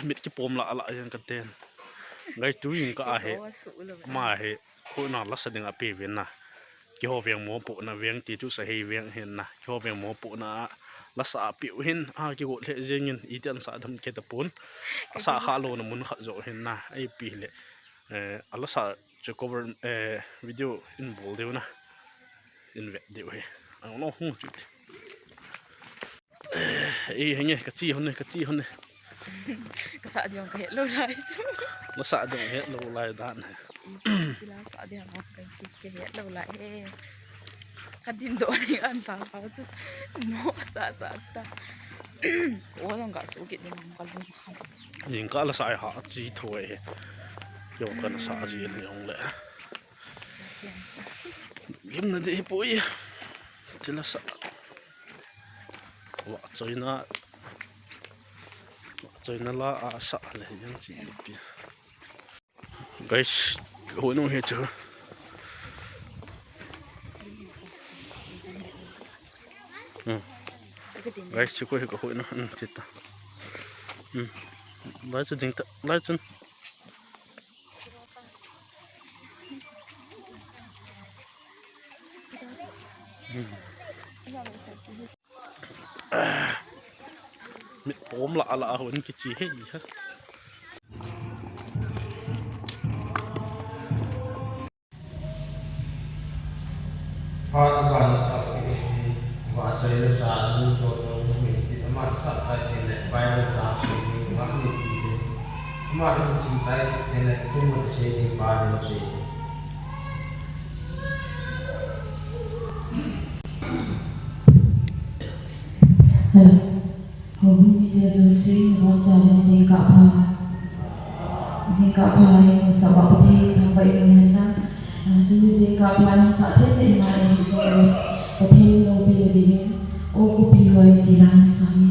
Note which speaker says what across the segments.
Speaker 1: mit ki pom la ala yang ka ten ngai tu yin ka a he ma he ko na la sa ding a pe ven na ki ho veng mo po na veng ti chu sa he veng hen na ki ho veng mo po na la sa pi hin a ki go le jeng in i tan sa dham ke ta pun sa kha lo na mun kha zo hen na ai pi le ala sa chu cover video in bol deu na in ve deu he ang no hu chu henge ka chi hon
Speaker 2: cái sợ gì cái lâu lại chứ
Speaker 1: nó sợ được hết lâu lại đạn này
Speaker 2: thì là sợ gì mà cái hết lâu lại cái tin đồ thì ăn phá chứ nó sợ ta ủa làm cả số kiện thì mình còn không
Speaker 1: nhìn cả là sai họ chỉ thôi dùng cái là sợ gì là dùng lẽ kiếm nó đi bụi thì là sợ vợ chơi nó là sợ là những gì biết guys hồi nó hết chưa guys chưa có cái hồi nó chết ta lấy cho dính lấy cho mit pom la ala hon ki chi he ha
Speaker 3: ha ban sa ki wa sai le sa nu cho mi ti ma sa sai ke le bai le cha chi ni ma ni ti de ma ni si sai ke le tu mo che ni ba ni che
Speaker 4: Hồng mi de zo si ron cha len zingka pha yang sa ba the tham vai men na tu ni zingka pha nang sa the te ma ni zo le pa the lo bi le divin o ko bi hoi ki ran sa mi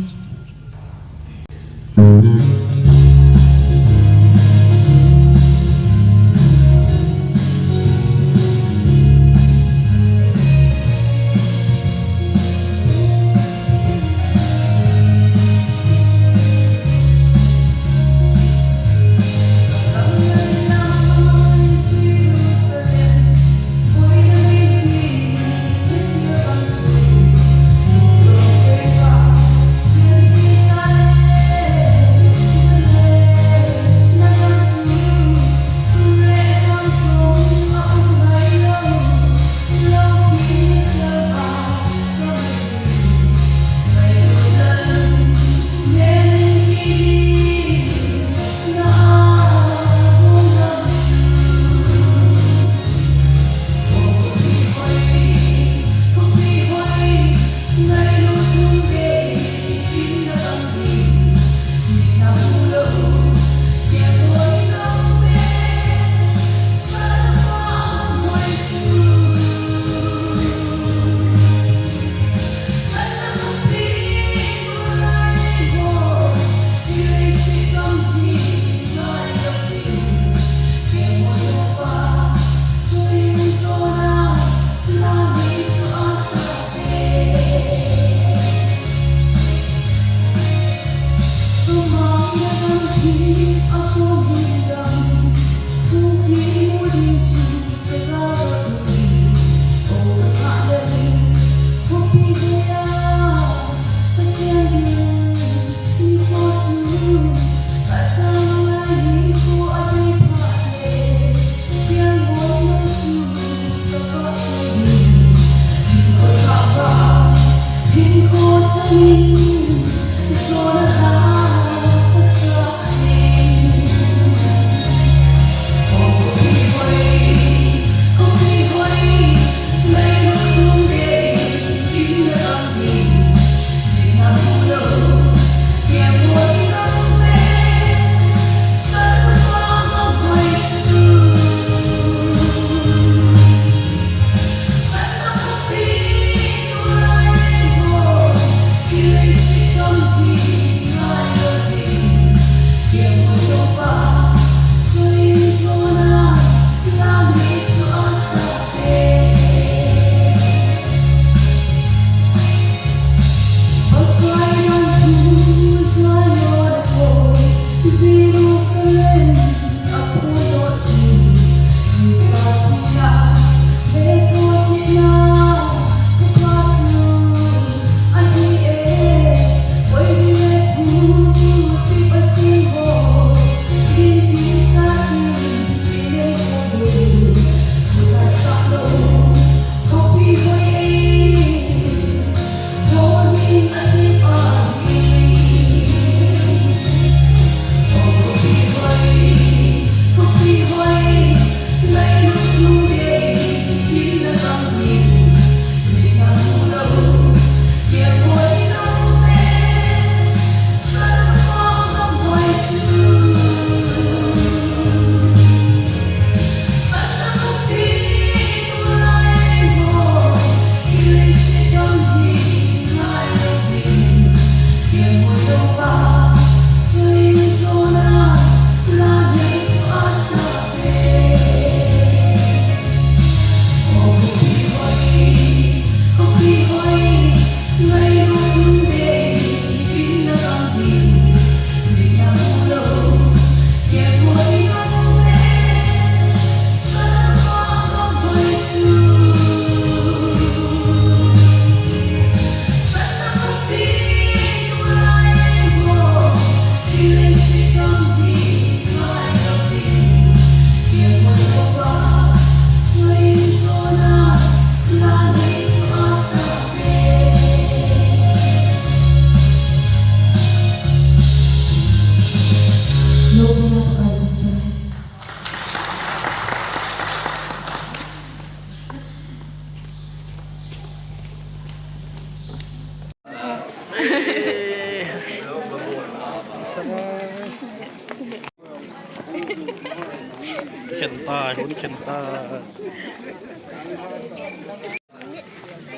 Speaker 1: เข็นตายหุ่นเข็นตาย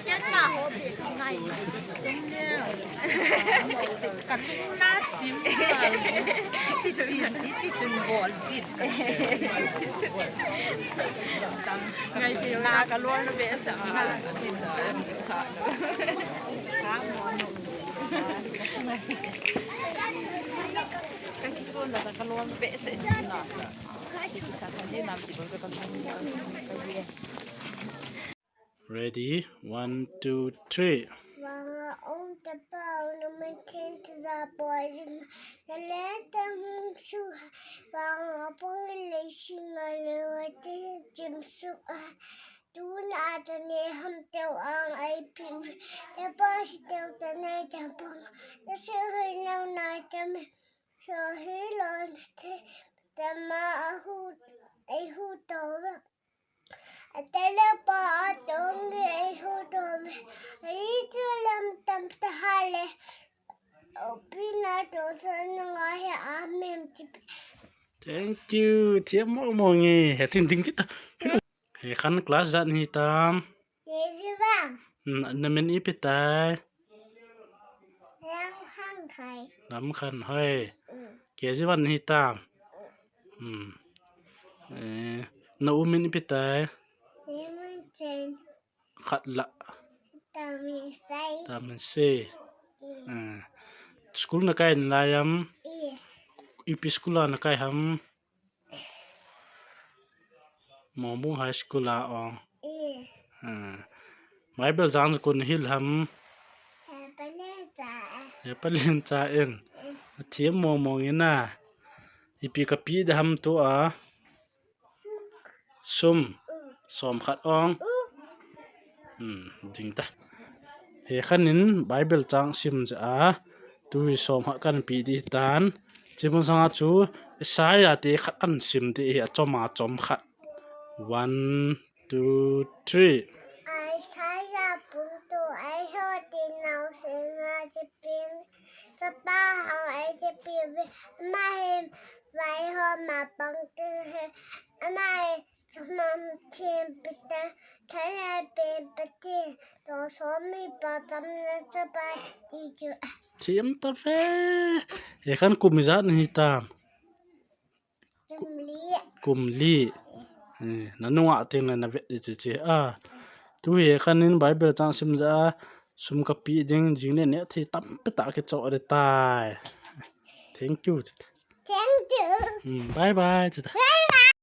Speaker 5: chắc là hổ bị này
Speaker 2: Cắn nát chim Chị chim bò chít Ngày thì là cả luôn nó bé sợ là chim rồi em sợ khá ngon cái xuân là cả luôn bé sẽ chim nọ thì sao thằng đi làm gì với cái con cái gì
Speaker 1: ready 1 2 3
Speaker 5: Mga tapaw na may kintazapoy Naleta mong suha Mga pangilising Nalawati jimsuha Doon ata ni hamtaw ang ipin Tapos taw tanay tapang Nasuhay na natam Sa hilon Tama ahut ay hutaw Atala pa atong ay hutaw Rito lang tamtahali Opinato sa nangahe amin
Speaker 1: thank you thiam mo nge he tin ding kita he khan class zan hi tam
Speaker 5: Desi bang
Speaker 1: na men ipitai
Speaker 5: Lang hang khai
Speaker 1: lam khan hoi ke ji wan hi tam na u men ipitai
Speaker 5: Lemon chen
Speaker 1: khat la
Speaker 5: Tami say
Speaker 1: tam se school na kai la yam ipi school na kai ham Momu high school la ong Bible jang kun hil ham
Speaker 5: Paneta
Speaker 1: he palin cha en thiam mo ina ipi ka pi da ham to a sum som khat ong ding ta he khanin Bible chang sim ja tu som ha kan pi di tan chimon sanga chu Isaiah te khat an sim te a choma chom khat 1 2 3
Speaker 5: Ai saya punto ai hoti nau singa jepin Sapa hang ai jepin Mai vai ho ma bang tu he Mai Sumam chim pita Kaya bin pati Do somi batam na sabat Diju
Speaker 1: thiam ta fe he khan kum za ni tam
Speaker 5: Jumli
Speaker 1: kum li na nuwa ting na ve chi a tu he khanin Bible chang sim ja sum ka pi ding jing ne thi tam pe ta ke cho re tai thank you
Speaker 5: Thank you
Speaker 1: bye bye